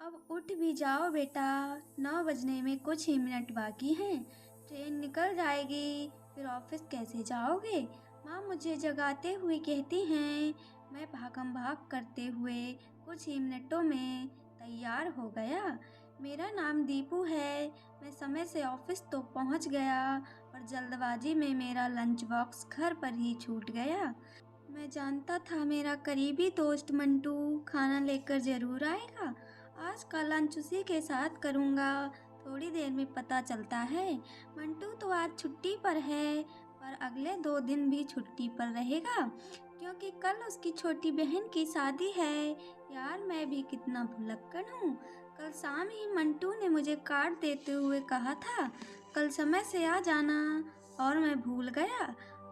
अब उठ भी जाओ बेटा, 9 बजने में कुछ ही मिनट बाकी हैं। ट्रेन निकल जाएगी, फिर ऑफिस कैसे जाओगे? माँ मुझे जगाते हुए कहती हैं। मैं भागम भाग करते हुए कुछ ही मिनटों में तैयार हो गया। मेरा नाम दीपू है। मैं समय से ऑफिस तो पहुँच गया, पर जल्दबाजी में मेरा लंच बॉक्स घर पर ही छूट गया। मैं जानता था मेरा करीबी दोस्त मंटू खाना लेकर जरूर आएगा। आज का लंच उसी के साथ करूँगा। थोड़ी देर में पता चलता है मंटू तो आज छुट्टी पर है, पर अगले 2 दिन भी छुट्टी पर रहेगा, क्योंकि कल उसकी छोटी बहन की शादी है। यार मैं भी कितना भुलक्कड़ हूँ। कल शाम ही मंटू ने मुझे कार्ड देते हुए कहा था कल समय से आ जाना, और मैं भूल गया।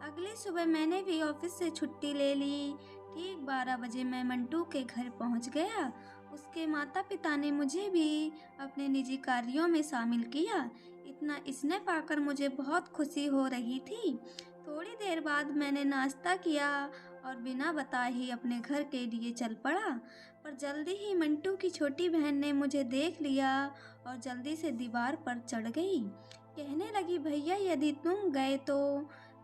अगली सुबह मैंने भी ऑफिस से छुट्टी ले ली। ठीक 12 बजे मैं मंटू के घर पहुंच गया। उसके माता पिता ने मुझे भी अपने निजी कार्यों में शामिल किया। इतना स्नेह पाकर मुझे बहुत खुशी हो रही थी। थोड़ी देर बाद मैंने नाश्ता किया और बिना बताए ही अपने घर के लिए चल पड़ा। पर जल्दी ही मंटू की छोटी बहन ने मुझे देख लिया और जल्दी से दीवार पर चढ़ गई। कहने लगी, भैया यदि तुम गए तो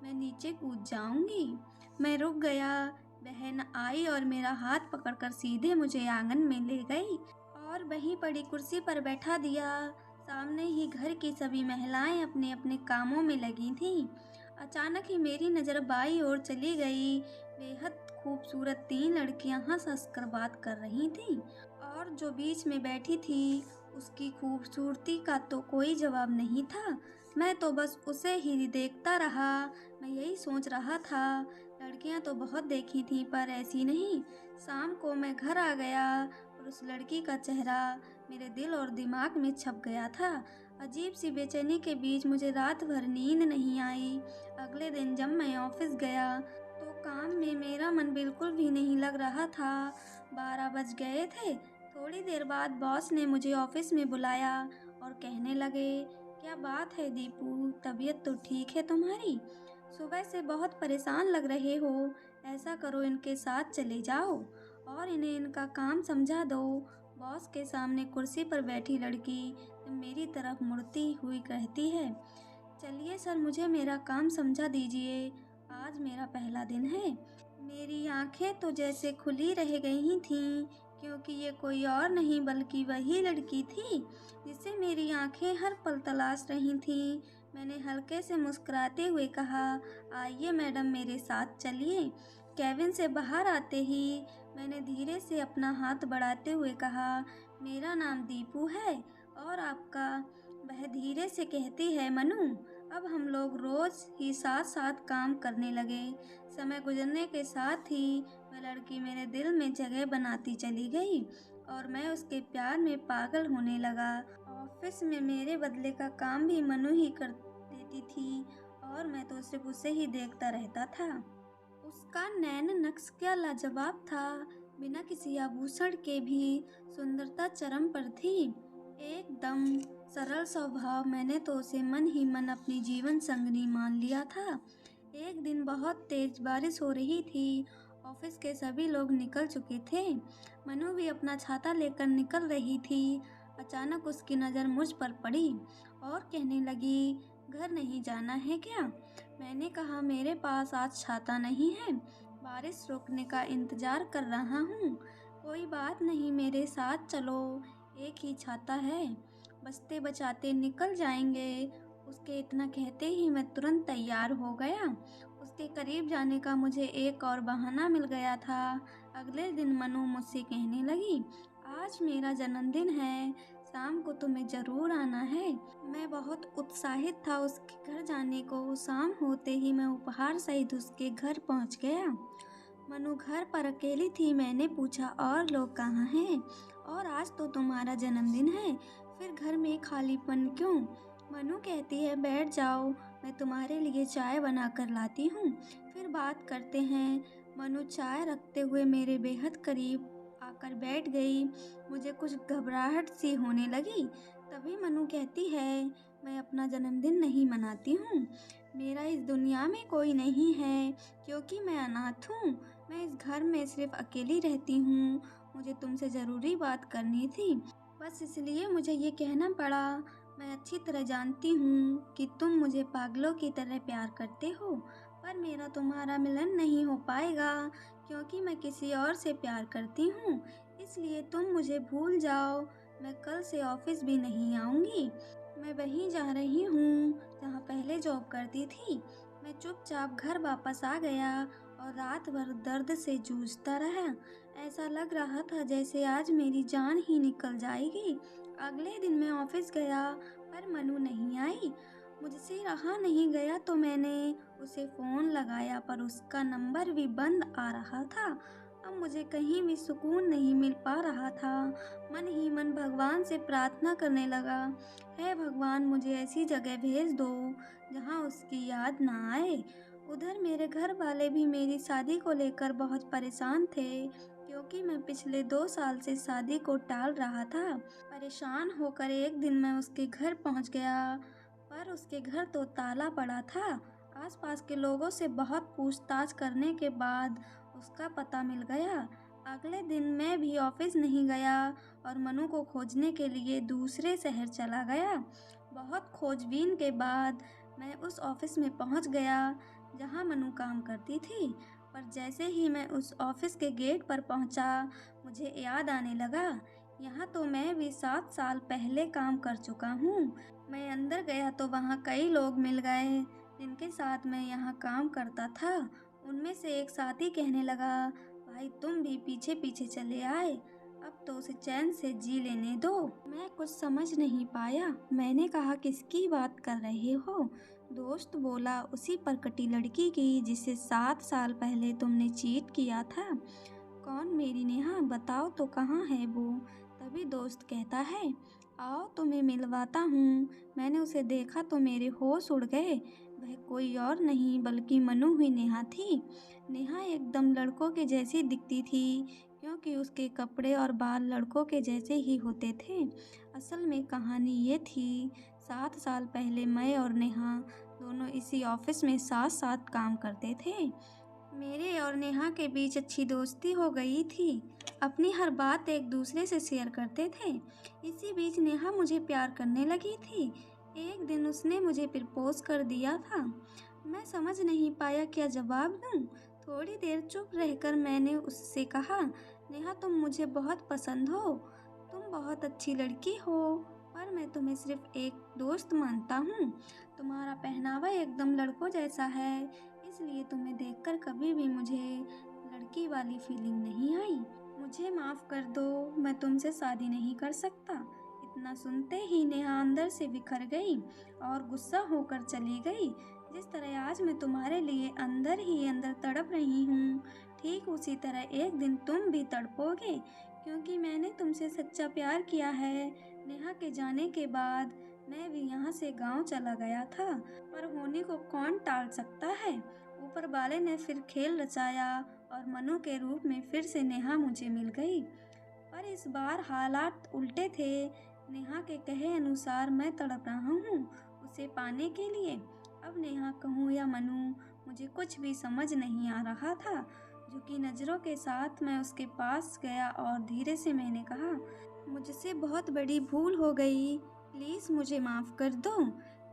मैं नीचे कूद जाऊंगी। मैं रुक गया। बहन आई और मेरा हाथ पकड़कर सीधे मुझे आंगन में ले गई और वहीं पड़ी कुर्सी पर बैठा दिया। सामने ही घर की सभी महिलाएं अपने अपने कामों में लगी थीं। अचानक ही मेरी नज़र बाई ओर चली गई। बेहद खूबसूरत 3 लड़कियां हंस हंस कर बात कर रही थीं, और जो बीच में बैठी थी उसकी खूबसूरती का तो कोई जवाब नहीं था। मैं तो बस उसे ही देखता रहा। मैं यही सोच रहा था, लड़कियां तो बहुत देखी थी पर ऐसी नहीं। शाम को मैं घर आ गया और उस लड़की का चेहरा मेरे दिल और दिमाग में छप गया था। अजीब सी बेचैनी के बीच मुझे रात भर नींद नहीं आई। अगले दिन जब मैं ऑफिस गया तो काम में मेरा मन बिल्कुल भी नहीं लग रहा था। 12 बज गए थे। थोड़ी देर बाद बॉस ने मुझे ऑफिस में बुलाया और कहने लगे, क्या बात है दीपू, तबीयत तो ठीक है तुम्हारी? सुबह से बहुत परेशान लग रहे हो। ऐसा करो इनके साथ चले जाओ और इन्हें इनका काम समझा दो। बॉस के सामने कुर्सी पर बैठी लड़की मेरी तरफ मुड़ती हुई कहती है, चलिए सर मुझे मेरा काम समझा दीजिए, आज मेरा पहला दिन है। मेरी आंखें तो जैसे खुली रह गई थीं, क्योंकि ये कोई और नहीं बल्कि वही लड़की थी जिसे मेरी आंखें हर पल तलाश रही थीं। मैंने हल्के से मुस्कुराते हुए कहा, आइए मैडम मेरे साथ चलिए। केबिन से बाहर आते ही मैंने धीरे से अपना हाथ बढ़ाते हुए कहा, मेरा नाम दीपू है और आपका? वह धीरे से कहती है, मनु। अब हम लोग रोज ही साथ साथ काम करने लगे। समय गुजरने के साथ ही वह लड़की मेरे दिल में जगह बनाती चली गई और मैं उसके प्यार में पागल होने लगा। ऑफिस में मेरे बदले का काम भी मनु ही कर देती थी और मैं तो सिर्फ उसे ही देखता रहता था। उसका नैन नक्श क्या लाजवाब था। बिना किसी आभूषण के भी सुंदरता चरम पर थी। एकदम सरल स्वभाव। मैंने तो उसे मन ही मन अपनी जीवन संगनी मान लिया था। एक दिन बहुत तेज बारिश हो रही थी। ऑफिस के सभी लोग निकल चुके थे। मनु भी अपना छाता लेकर निकल रही थी। अचानक उसकी नज़र मुझ पर पड़ी और कहने लगी, घर नहीं जाना है क्या? मैंने कहा, मेरे पास आज छाता नहीं है, बारिश रुकने का इंतजार कर रहा हूँ। कोई बात नहीं, मेरे साथ चलो, एक ही छाता है, बचते बचाते निकल जाएंगे। उसके इतना कहते ही मैं तुरंत तैयार हो गया। उसके करीब जाने का मुझे एक और बहाना मिल गया था। अगले दिन मनु मुझसे कहने लगी, आज मेरा जन्मदिन है, शाम को तुम्हें ज़रूर आना है। मैं बहुत उत्साहित था उसके घर जाने को। शाम होते ही मैं उपहार सहित उसके घर पहुंच गया। मनु घर पर अकेली थी। मैंने पूछा, और लोग कहाँ हैं? और आज तो तुम्हारा जन्मदिन है, फिर घर में खालीपन क्यों? मनु कहती है, बैठ जाओ, मैं तुम्हारे लिए चाय बना कर लाती हूँ, फिर बात करते हैं। मनु चाय रखते हुए मेरे बेहद करीब आकर बैठ गई। मुझे कुछ घबराहट सी होने लगी। तभी मनु कहती है, मैं अपना जन्मदिन नहीं मनाती हूँ। मेरा इस दुनिया में कोई नहीं है, क्योंकि मैं अनाथ हूँ। मैं इस घर में सिर्फ अकेली रहती हूँ। मुझे तुमसे ज़रूरी बात करनी थी। बस इसलिए मुझे ये कहना पड़ा। मैं अच्छी तरह जानती हूँ कि तुम मुझे पागलों की तरह प्यार करते हो, पर मेरा तुम्हारा मिलन नहीं हो पाएगा क्योंकि मैं किसी और से प्यार करती हूँ। इसलिए तुम मुझे भूल जाओ। मैं कल से ऑफिस भी नहीं आऊँगी। मैं वहीं जा रही हूँ जहाँ पहले जॉब करती थी। मैं चुपचाप घर वापस आ गया और रात भर दर्द से जूझता रहा। ऐसा लग रहा था जैसे आज मेरी जान ही निकल जाएगी। अगले दिन मैं ऑफिस गया पर मनु नहीं आई। मुझसे रहा नहीं गया तो मैंने उसे फ़ोन लगाया पर उसका नंबर भी बंद आ रहा था। अब मुझे कहीं भी सुकून नहीं मिल पा रहा था। मन ही मन भगवान से प्रार्थना करने लगा, हे भगवान मुझे ऐसी जगह भेज दो जहाँ उसकी याद ना आए। उधर मेरे घर वाले भी मेरी शादी को लेकर बहुत परेशान थे क्योंकि मैं पिछले 2 साल से शादी को टाल रहा था। परेशान होकर एक दिन मैं उसके घर पहुंच गया, पर उसके घर तो ताला पड़ा था। आसपास के लोगों से बहुत पूछताछ करने के बाद उसका पता मिल गया। अगले दिन मैं भी ऑफिस नहीं गया और मनु को खोजने के लिए दूसरे शहर चला गया। बहुत खोजबीन के बाद मैं उस ऑफिस में पहुंच गया जहां मनु काम करती थी। पर जैसे ही मैं उस ऑफिस के गेट पर पहुंचा, मुझे याद आने लगा, यहाँ तो मैं भी 7 साल पहले काम कर चुका हूँ। मैं अंदर गया तो वहाँ कई लोग मिल गए जिनके साथ मैं यहाँ काम करता था। उनमें से एक साथी कहने लगा, भाई तुम भी पीछे पीछे चले आए, अब तो उसे चैन से जी लेने दो। मैं कुछ समझ नहीं पाया। मैंने कहा, किसकी बात कर रहे हो? दोस्त बोला, उसी पर कटी लड़की की जिसे 7 साल पहले तुमने चीट किया था। कौन? मेरी नेहा? बताओ तो कहाँ है वो? तभी दोस्त कहता है, आओ तुम्हें मिलवाता हूँ। मैंने उसे देखा तो मेरे होश उड़ गए। वह कोई और नहीं बल्कि मनु ही नेहा थी। नेहा एकदम लड़कों के जैसी दिखती थी क्योंकि उसके कपड़े और बाल लड़कों के जैसे ही होते थे। असल में कहानी ये थी, 7 साल पहले मैं और नेहा दोनों इसी ऑफिस में साथ साथ काम करते थे। मेरे और नेहा के बीच अच्छी दोस्ती हो गई थी। अपनी हर बात एक दूसरे से शेयर करते थे। इसी बीच नेहा मुझे प्यार करने लगी थी। एक दिन उसने मुझे प्रपोज कर दिया था। मैं समझ नहीं पाया क्या जवाब दूं। थोड़ी देर चुप रहकर मैंने उससे कहा, नेहा तुम मुझे बहुत पसंद हो। तुम बहुत अच्छी लड़की हो, पर मैं तुम्हें सिर्फ एक दोस्त मानता हूँ। तुम्हारा पहनावा एकदम लड़कों जैसा है, इसलिए तुम्हें देखकर कभी भी मुझे लड़की वाली फीलिंग नहीं आई। मुझे माफ़ कर दो, मैं तुमसे शादी नहीं कर सकता। इतना सुनते ही नेहा अंदर से बिखर गई और गुस्सा होकर चली गई। जिस तरह आज मैं तुम्हारे लिए अंदर ही अंदर तड़प रही हूँ, ठीक उसी तरह एक दिन तुम भी तड़पोगे, क्योंकि मैंने तुमसे सच्चा प्यार किया है। नेहा के जाने के बाद मैं भी यहाँ से गांव चला गया था, पर होने को कौन टाल सकता है। ऊपर वाले ने फिर खेल रचाया और मनु के रूप में फिर से नेहा मुझे मिल गई। पर इस बार हालात उल्टे थे। नेहा के कहे अनुसार मैं तड़प रहा हूँ उसे पाने के लिए। अब नेहा कहूँ या मनु, मुझे कुछ भी समझ नहीं आ रहा था। झुकी नज़रों के साथ मैं उसके पास गया और धीरे से मैंने कहा, मुझसे बहुत बड़ी भूल हो गई, प्लीज़ मुझे माफ़ कर दो।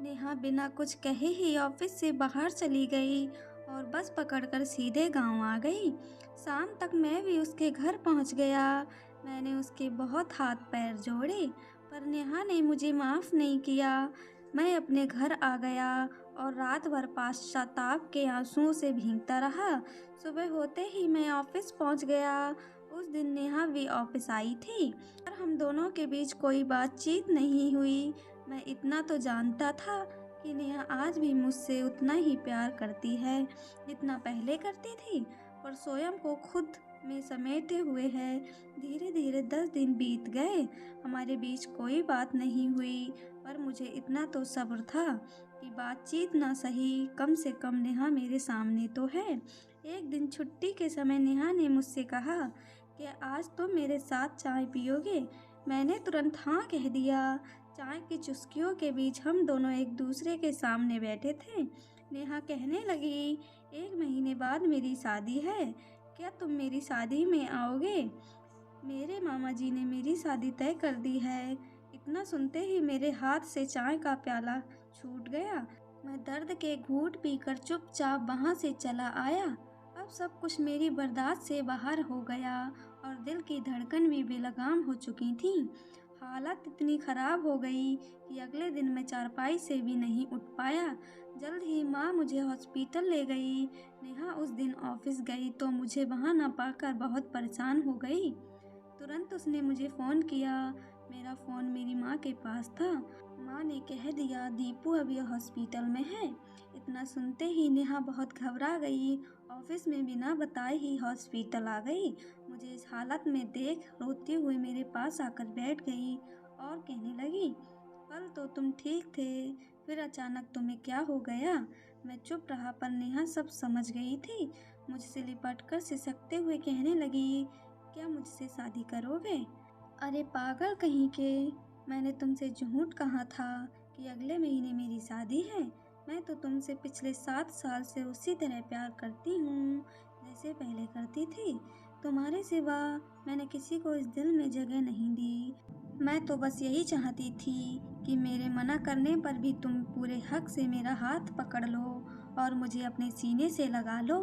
नेहा बिना कुछ कहे ही ऑफिस से बाहर चली गई और बस पकड़कर सीधे गांव आ गई। शाम तक मैं भी उसके घर पहुंच गया। मैंने उसके बहुत हाथ पैर जोड़े, पर नेहा ने मुझे माफ़ नहीं किया। मैं अपने घर आ गया और रात भर पश्चाताप के आंसुओं से भीगता रहा। सुबह होते ही मैं ऑफिस पहुंच गया। उस दिन नेहा भी ऑफिस आई थी, पर हम दोनों के बीच कोई बातचीत नहीं हुई। मैं इतना तो जानता था कि नेहा आज भी मुझसे उतना ही प्यार करती है जितना पहले करती थी, पर स्वयं को खुद में समेटे हुए है। धीरे धीरे 10 दिन बीत गए, हमारे बीच कोई बात नहीं हुई, पर मुझे इतना तो सब्र था कि बातचीत ना सही, कम से कम नेहा मेरे सामने तो है। एक दिन छुट्टी के समय नेहा ने मुझसे कहा कि आज तुम मेरे साथ चाय पियोगे? मैंने तुरंत हाँ कह दिया। चाय की चुस्कियों के बीच हम दोनों एक दूसरे के सामने बैठे थे। नेहा कहने लगी, 1 महीने बाद मेरी शादी है, क्या तुम मेरी शादी में आओगे? मेरे मामा जी ने मेरी शादी तय कर दी है। इतना सुनते ही मेरे हाथ से चाय का प्याला छूट गया। मैं दर्द के घूंट पीकर चुपचाप वहाँ से चला आया। अब सब कुछ मेरी बर्दाश्त से बाहर हो गया और दिल की धड़कन भी बेलगाम हो चुकी थी। हालत इतनी खराब हो गई कि अगले दिन मैं चारपाई से भी नहीं उठ पाया। जल्द ही माँ मुझे हॉस्पिटल ले गई। नेहा उस दिन ऑफिस गई तो मुझे वहाँ न पाकर बहुत परेशान हो गई। तुरंत उसने मुझे फ़ोन किया। मेरा फ़ोन मेरी माँ के पास था। माँ ने कह दिया दीपू अभी हॉस्पिटल में है। इतना सुनते ही नेहा बहुत घबरा गई। ऑफिस में बिना बताए ही हॉस्पिटल आ गई। मुझे इस हालत में देख रोते हुए मेरे पास आकर बैठ गई और कहने लगी, कल तो तुम ठीक थे, फिर अचानक तुम्हें क्या हो गया। मैं चुप रहा पर नेहा सब समझ गई थी। मुझसे लिपट कर सिसकते हुए कहने लगी, क्या मुझसे शादी करोगे? अरे पागल कहीं के, मैंने तुमसे झूठ कहा था कि अगले महीने मेरी शादी है। मैं तो तुमसे पिछले 7 साल से उसी तरह प्यार करती हूँ जैसे पहले करती थी। तुम्हारे सिवा मैंने किसी को इस दिल में जगह नहीं दी। मैं तो बस यही चाहती थी कि मेरे मना करने पर भी तुम पूरे हक से मेरा हाथ पकड़ लो और मुझे अपने सीने से लगा लो।